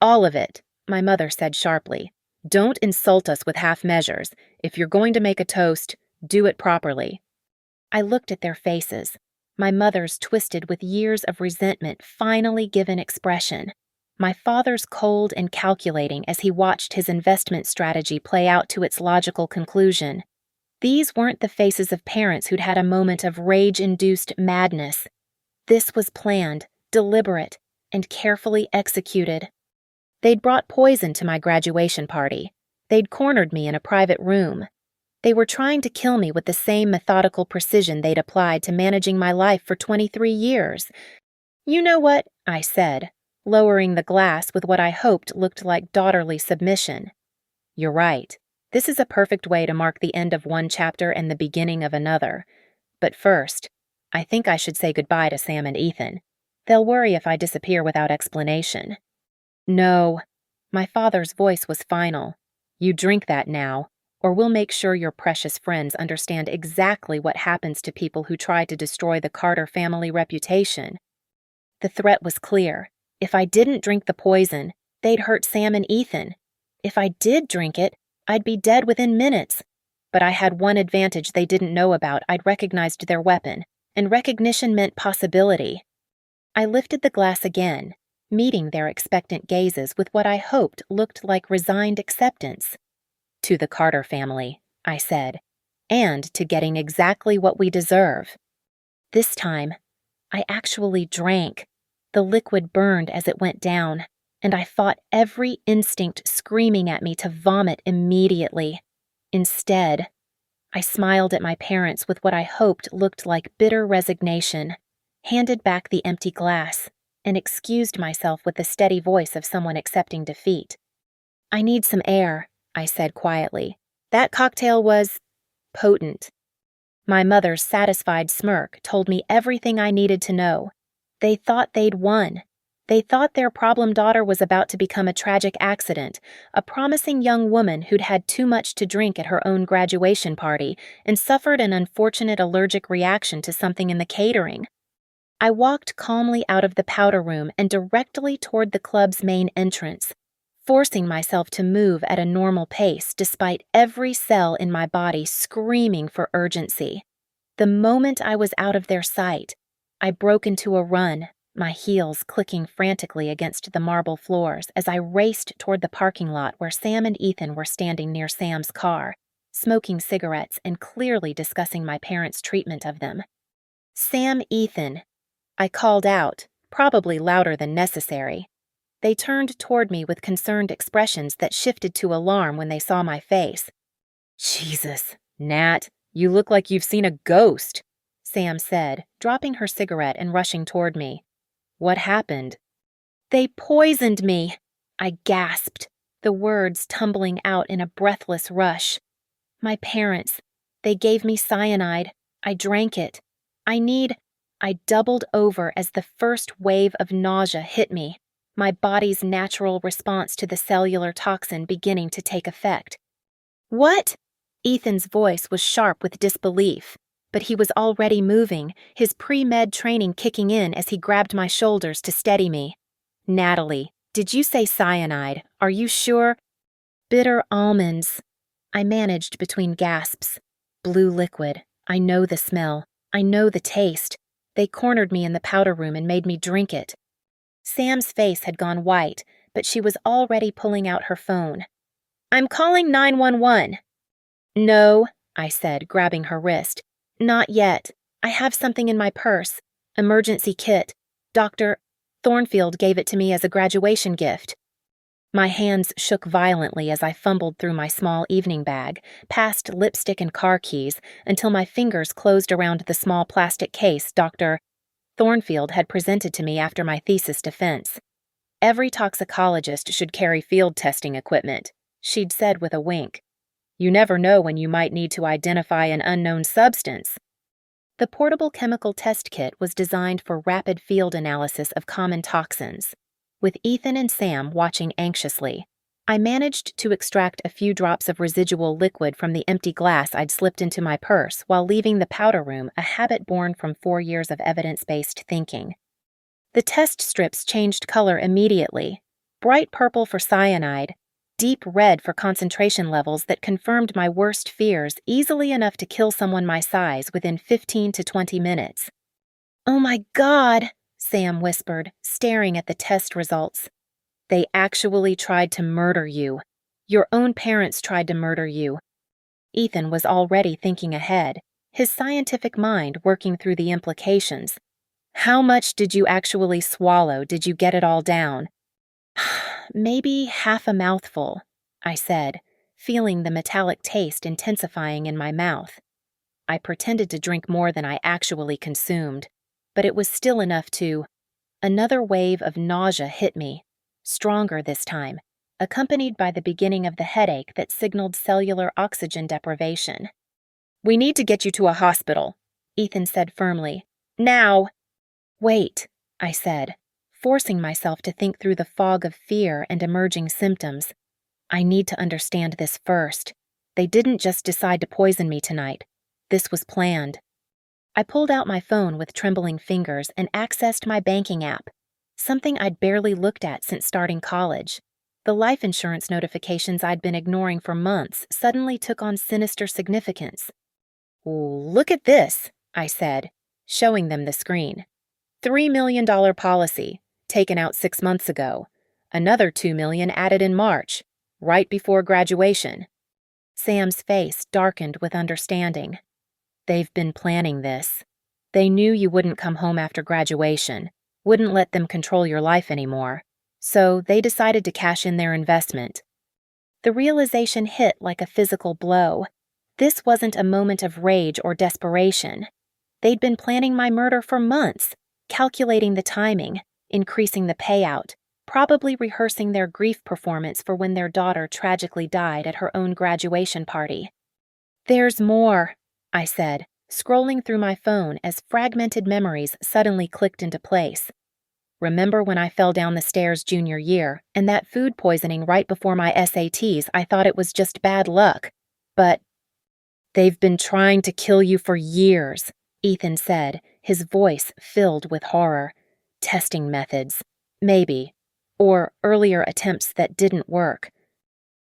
All of it, my mother said sharply. Don't insult us with half measures. If you're going to make a toast, do it properly. I looked at their faces, my mother's twisted with years of resentment finally given expression. My father's cold and calculating as he watched his investment strategy play out to its logical conclusion. These weren't the faces of parents who'd had a moment of rage-induced madness. This was planned, deliberate, and carefully executed. They'd brought poison to my graduation party. They'd cornered me in a private room. They were trying to kill me with the same methodical precision they'd applied to managing my life for 23 years. You know what? I said, lowering the glass with what I hoped looked like daughterly submission. You're right. This is a perfect way to mark the end of one chapter and the beginning of another. But first, I think I should say goodbye to Sam and Ethan. They'll worry if I disappear without explanation. No, my father's voice was final. You drink that now, or we'll make sure your precious friends understand exactly what happens to people who try to destroy the Carter family reputation. The threat was clear. If I didn't drink the poison, they'd hurt Sam and Ethan. If I did drink it, I'd be dead within minutes. But I had one advantage they didn't know about. I'd recognized their weapon, and recognition meant possibility. I lifted the glass again, meeting their expectant gazes with what I hoped looked like resigned acceptance. To the Carter family, I said, and to getting exactly what we deserve. This time, I actually drank. The liquid burned as it went down, and I fought every instinct screaming at me to vomit immediately. Instead, I smiled at my parents with what I hoped looked like bitter resignation, handed back the empty glass, and excused myself with the steady voice of someone accepting defeat. "I need some air," I said quietly. "That cocktail was potent." My mother's satisfied smirk told me everything I needed to know. They thought they'd won. They thought their problem daughter was about to become a tragic accident, a promising young woman who'd had too much to drink at her own graduation party and suffered an unfortunate allergic reaction to something in the catering. I walked calmly out of the powder room and directly toward the club's main entrance, forcing myself to move at a normal pace despite every cell in my body screaming for urgency. The moment I was out of their sight, I broke into a run, my heels clicking frantically against the marble floors as I raced toward the parking lot where Sam and Ethan were standing near Sam's car, smoking cigarettes and clearly discussing my parents' treatment of them. "Sam, Ethan," I called out, probably louder than necessary. They turned toward me with concerned expressions that shifted to alarm when they saw my face. "Jesus, Nat, you look like you've seen a ghost," Sam said, dropping her cigarette and rushing toward me. "What happened?" "They poisoned me," I gasped, the words tumbling out in a breathless rush. "My parents, they gave me cyanide. I drank it. I doubled over as the first wave of nausea hit me, my body's natural response to the cellular toxin beginning to take effect." "What?" Ethan's voice was sharp with disbelief, but he was already moving, his pre-med training kicking in as he grabbed my shoulders to steady me. "Natalie, did you say cyanide? Are you sure?" "Bitter almonds," I managed between gasps. "Blue liquid. I know the smell. I know the taste. They cornered me in the powder room and made me drink it." Sam's face had gone white, but she was already pulling out her phone. "I'm calling 911. "No," I said, grabbing her wrist. "Not yet. I have something in my purse. Emergency kit. Dr. Thornfield gave it to me as a graduation gift." My hands shook violently as I fumbled through my small evening bag, past lipstick and car keys, until my fingers closed around the small plastic case Dr. Thornfield had presented to me after my thesis defense. "Every toxicologist should carry field testing equipment," she'd said with a wink. "You never know when you might need to identify an unknown substance." The portable chemical test kit was designed for rapid field analysis of common toxins. With Ethan and Sam watching anxiously, I managed to extract a few drops of residual liquid from the empty glass I'd slipped into my purse while leaving the powder room, a habit born from 4 years of evidence-based thinking. The test strips changed color immediately, bright purple for cyanide, deep red for concentration levels that confirmed my worst fears easily enough to kill someone my size within 15 to 20 minutes. "Oh my God," Sam whispered, staring at the test results. "They actually tried to murder you. Your own parents tried to murder you." Ethan was already thinking ahead, his scientific mind working through the implications. "How much did you actually swallow? Did you get it all down?" "Maybe half a mouthful," I said, feeling the metallic taste intensifying in my mouth. I pretended to drink more than I actually consumed, but it was still enough to. Another wave of nausea hit me, stronger this time, accompanied by the beginning of the headache that signaled cellular oxygen deprivation. "We need to get you to a hospital," Ethan said firmly. "Now!" "Wait," I said, forcing myself to think through the fog of fear and emerging symptoms. "I need to understand this first. They didn't just decide to poison me tonight. This was planned." I pulled out my phone with trembling fingers and accessed my banking app, something I'd barely looked at since starting college. The life insurance notifications I'd been ignoring for months suddenly took on sinister significance. "Look at this," I said, showing them the screen. $3 million policy, taken out 6 months ago. Another $2 million added in March, right before graduation. Sam's face darkened with understanding. "They've been planning this. They knew you wouldn't come home after graduation, wouldn't let them control your life anymore, so they decided to cash in their investment." The realization hit like a physical blow. This wasn't a moment of rage or desperation. They'd been planning my murder for months, calculating the timing, increasing the payout, probably rehearsing their grief performance for when their daughter tragically died at her own graduation party. "There's more," I said, scrolling through my phone as fragmented memories suddenly clicked into place. Remember when I fell down the stairs junior year, and that food poisoning right before my SATs? I thought it was just bad luck. But they've been trying to kill you for years, Ethan said, his voice filled with horror. Testing methods. Maybe. Or earlier attempts that didn't work.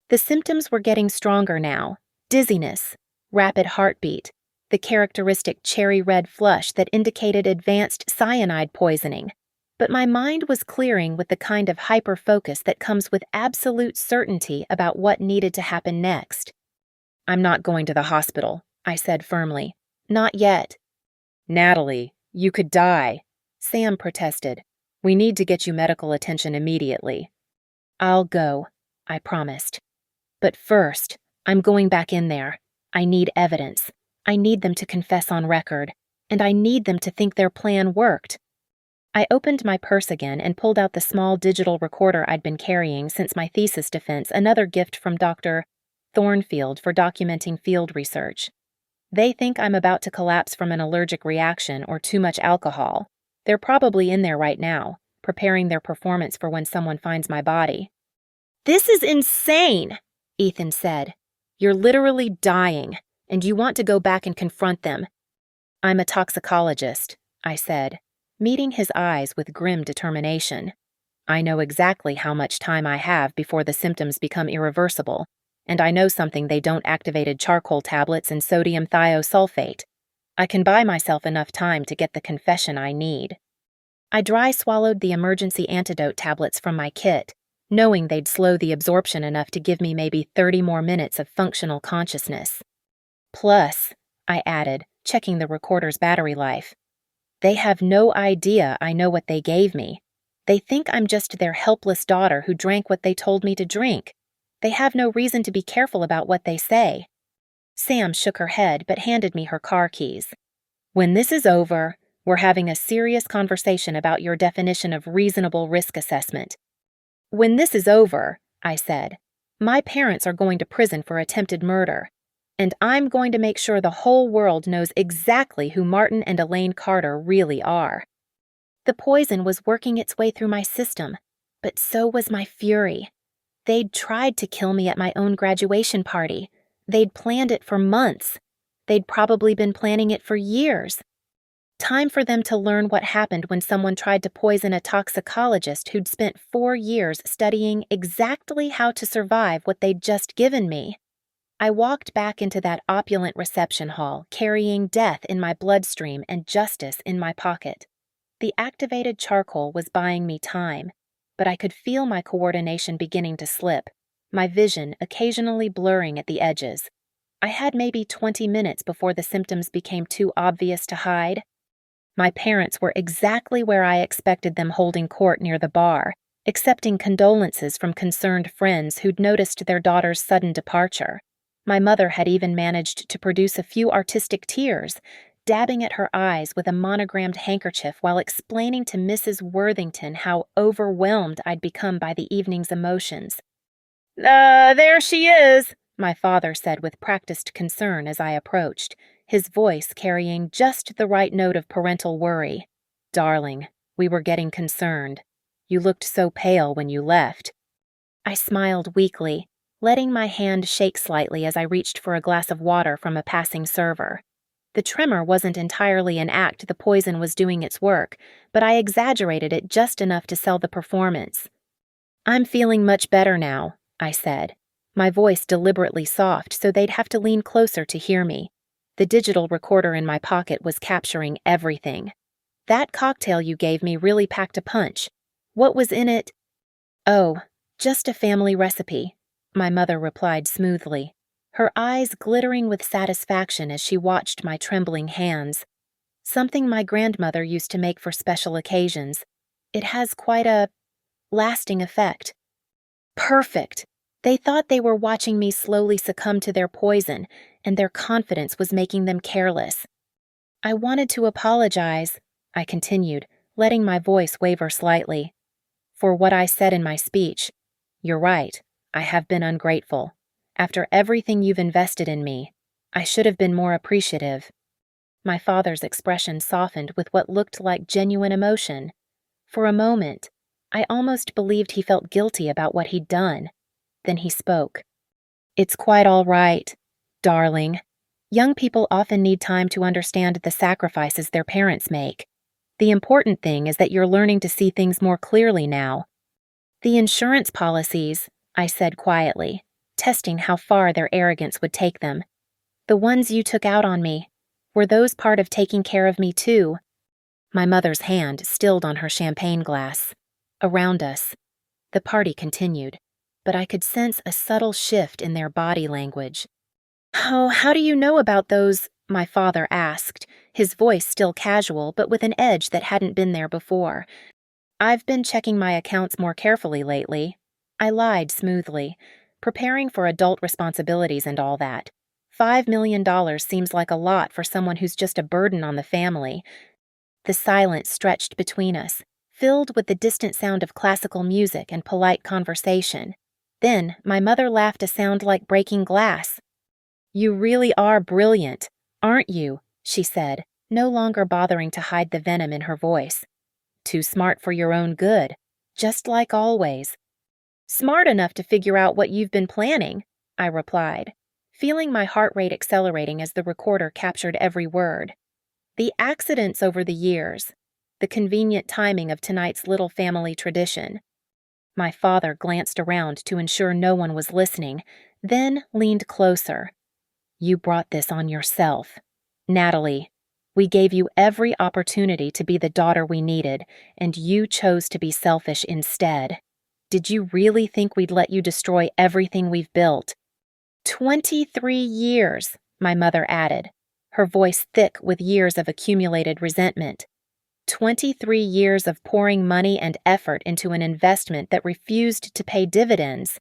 The symptoms were getting stronger now. Dizziness, rapid heartbeat, the characteristic cherry red flush that indicated advanced cyanide poisoning. But my mind was clearing with the kind of hyper-focus that comes with absolute certainty about what needed to happen next. "I'm not going to the hospital," I said firmly. "Not yet." "Natalie, you could die," Sam protested. "We need to get you medical attention immediately." "I'll go," I promised. "But first, I'm going back in there. I need evidence. I need them to confess on record. And I need them to think their plan worked." I opened my purse again and pulled out the small digital recorder I'd been carrying since my thesis defense, another gift from Dr. Thornfield for documenting field research. They think I'm about to collapse from an allergic reaction or too much alcohol. They're probably in there right now, preparing their performance for when someone finds my body. "This is insane," Ethan said. "You're literally dying, and you want to go back and confront them." "I'm a toxicologist," I said, meeting his eyes with grim determination. "I know exactly how much time I have before the symptoms become irreversible, and I know something they don't: activated charcoal tablets and sodium thiosulfate. I can buy myself enough time to get the confession I need." I dry swallowed the emergency antidote tablets from my kit, knowing they'd slow the absorption enough to give me maybe 30 more minutes of functional consciousness. "Plus," I added, checking the recorder's battery life, "they have no idea I know what they gave me. They think I'm just their helpless daughter who drank what they told me to drink. They have no reason to be careful about what they say." Sam shook her head but handed me her car keys. "When this is over, we're having a serious conversation about your definition of reasonable risk assessment." "When this is over," I said, "my parents are going to prison for attempted murder. And I'm going to make sure the whole world knows exactly who Martin and Elaine Carter really are." The poison was working its way through my system, but so was my fury. They'd tried to kill me at my own graduation party. They'd planned it for months. They'd probably been planning it for years. Time for them to learn what happened when someone tried to poison a toxicologist who'd spent 4 years studying exactly how to survive what they'd just given me. I walked back into that opulent reception hall, carrying death in my bloodstream and justice in my pocket. The activated charcoal was buying me time, but I could feel my coordination beginning to slip, my vision occasionally blurring at the edges. I had maybe 20 minutes before the symptoms became too obvious to hide. My parents were exactly where I expected them, holding court near the bar, accepting condolences from concerned friends who'd noticed their daughter's sudden departure. My mother had even managed to produce a few artistic tears, dabbing at her eyes with a monogrammed handkerchief while explaining to Mrs. Worthington how overwhelmed I'd become by the evening's emotions. There she is," my father said with practiced concern as I approached, his voice carrying just the right note of parental worry. "Darling, we were getting concerned. You looked so pale when you left." I smiled weakly, letting my hand shake slightly as I reached for a glass of water from a passing server. The tremor wasn't entirely an act the poison was doing its work, but I exaggerated it just enough to sell the performance. "I'm feeling much better now," I said, my voice deliberately soft so they'd have to lean closer to hear me. The digital recorder in my pocket was capturing everything. "That cocktail you gave me really packed a punch. What was in it?" "Oh, just a family recipe," my mother replied smoothly, her eyes glittering with satisfaction as she watched my trembling hands. "Something my grandmother used to make for special occasions. It has quite a lasting effect." Perfect! They thought they were watching me slowly succumb to their poison, and their confidence was making them careless. I wanted to apologize, I continued, letting my voice waver slightly, for what I said in my speech. You're right, I have been ungrateful. After everything you've invested in me, I should have been more appreciative. My father's expression softened with what looked like genuine emotion. For a moment, I almost believed he felt guilty about what he'd done. Then he spoke. It's quite all right, darling. Young people often need time to understand the sacrifices their parents make. The important thing is that you're learning to see things more clearly now. The insurance policies, I said quietly, testing how far their arrogance would take them. The ones you took out on me, were those part of taking care of me too? My mother's hand stilled on her champagne glass. Around us, the party continued, but I could sense a subtle shift in their body language. Oh, how do you know about those? My father asked, his voice still casual but with an edge that hadn't been there before. I've been checking my accounts more carefully lately. I lied smoothly, preparing for adult responsibilities and all that. $5 million seems like a lot for someone who's just a burden on the family. The silence stretched between us, filled with the distant sound of classical music and polite conversation. Then my mother laughed a sound like breaking glass. You really are brilliant, aren't you? She said, no longer bothering to hide the venom in her voice. Too smart for your own good, just like always. Smart enough to figure out what you've been planning, I replied, feeling my heart rate accelerating as the recorder captured every word. The accidents over the years, the convenient timing of tonight's little family tradition. My father glanced around to ensure no one was listening, then leaned closer. You brought this on yourself. Natalie, we gave you every opportunity to be the daughter we needed, and you chose to be selfish instead. Did you really think we'd let you destroy everything we've built? 23 years, my mother added, her voice thick with years of accumulated resentment. 23 years of pouring money and effort into an investment that refused to pay dividends.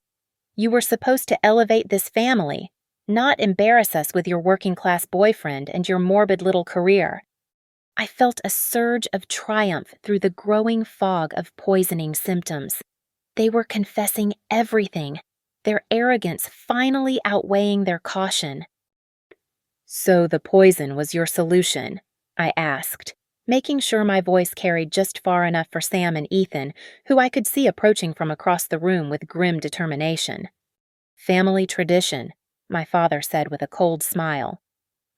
You were supposed to elevate this family, not embarrass us with your working-class boyfriend and your morbid little career. I felt a surge of triumph through the growing fog of poisoning symptoms. They were confessing everything, their arrogance finally outweighing their caution. So the poison was your solution? I asked, making sure my voice carried just far enough for Sam and Ethan, who I could see approaching from across the room with grim determination. Family tradition, my father said with a cold smile.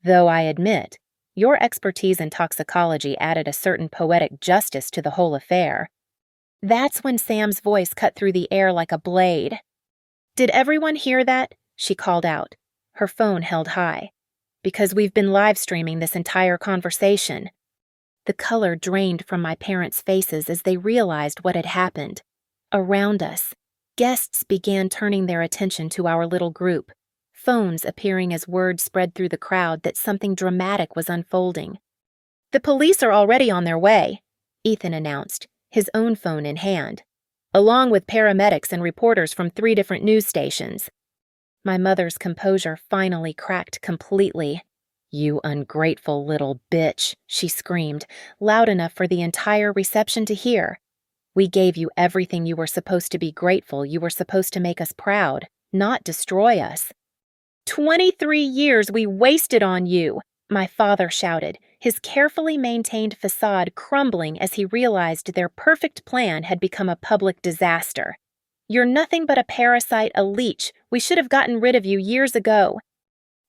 Though I admit, your expertise in toxicology added a certain poetic justice to the whole affair. That's when Sam's voice cut through the air like a blade. Did everyone hear that? She called out, her phone held high. Because we've been live streaming this entire conversation. The color drained from my parents' faces as they realized what had happened. Around us, guests began turning their attention to our little group, phones appearing as word spread through the crowd that something dramatic was unfolding. The police are already on their way, Ethan announced, his own phone in hand, along with paramedics and reporters from 3 different news stations. My mother's composure finally cracked completely. You ungrateful little bitch, she screamed, loud enough for the entire reception to hear. We gave you everything you were supposed to be grateful. You were supposed to make us proud, not destroy us. 23 years we wasted on you, my father shouted, his carefully maintained facade crumbling as he realized their perfect plan had become a public disaster. You're nothing but a parasite, a leech. We should have gotten rid of you years ago.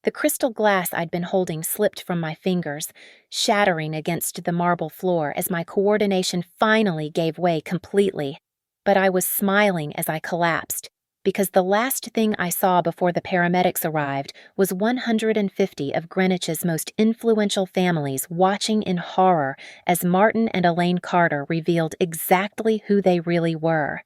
The crystal glass I'd been holding slipped from my fingers, shattering against the marble floor as my coordination finally gave way completely. But I was smiling as I collapsed, because the last thing I saw before the paramedics arrived was 150 of Greenwich's most influential families watching in horror as Martin and Elaine Carter revealed exactly who they really were.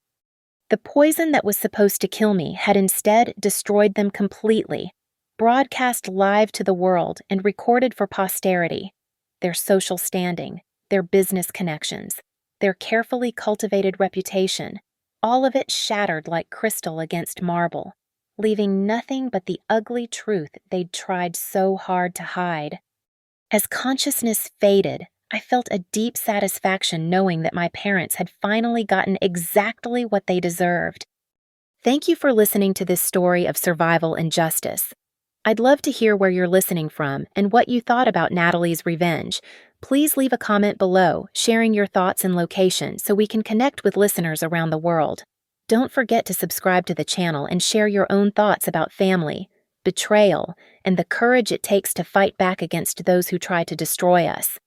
The poison that was supposed to kill me had instead destroyed them completely, broadcast live to the world and recorded for posterity. Their social standing, their business connections, their carefully cultivated reputation, all of it shattered like crystal against marble. leaving nothing but the ugly truth they'd tried so hard to hide. As consciousness faded, I felt a deep satisfaction knowing that my parents had finally gotten exactly what they deserved. Thank you for listening to this story of survival and justice. I'd love to hear where you're listening from and what you thought about Natalie's revenge. Please leave a comment below, sharing your thoughts and location so we can connect with listeners around the world. Don't forget to subscribe to the channel and share your own thoughts about family, betrayal, and the courage it takes to fight back against those who try to destroy us.